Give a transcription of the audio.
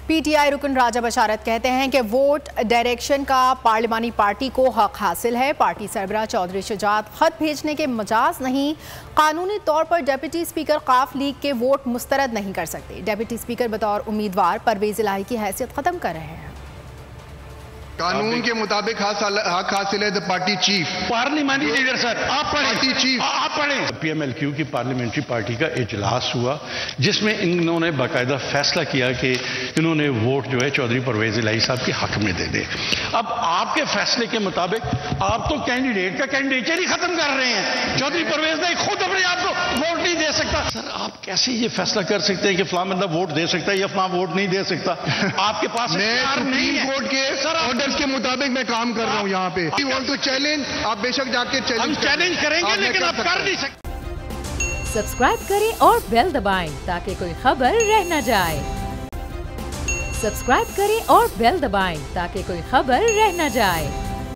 PTI रुकन राजा बशारत कहते हैं कि वोट डायरेक्शन का पार्लिमानी पार्टी को हक हासिल है। पार्टी सरबराह चौधरी शुजात खत भेजने के मजाज नहीं, कानूनी तौर पर डिप्टी स्पीकर काफ लीग के वोट मुस्तरद नहीं कर सकते। डिप्टी स्पीकर बतौर उम्मीदवार परवेज इलाही की हैसियत खत्म कर रहे हैं। कानून के मुताबिक हक हासिल है party chief, parliamentary leader. Sir आप पढ़ें, पार्टी चीफ आप पढ़ें। पीएमएलक्यू की पार्लियामेंट्री पार्टी का इजलास हुआ जिसमें इन्होंने बाकायदा फैसला किया कि इन्होंने वोट जो है चौधरी परवेज इलाही साहब के हक में दे दे। अब आपके फैसले के मुताबिक आप तो कैंडिडेट का कैंडिडेचर ही खत्म कर रहे हैं। चौधरी परवेज इलाही खुद अपने आप को वोट नहीं दे सकता। सर आप कैसे ये फैसला कर सकते हैं कि फलां बंदा वोट दे सकता है या फलां वोट नहीं दे सकता? आपके पास नहीं है। कोर्ट के ऑर्डर के मुताबिक मैं काम कर रहा हूं यहाँ पे। तो चैलेंज आप बेशक जाके चैलेंज करेंगे लेकिन आप कर नहीं सकते। सब्सक्राइब करें और बेल दबाएं ताकि कोई खबर रह न जाए। सब्सक्राइब करें और बेल दबाएं ताकि कोई खबर रह न जाए।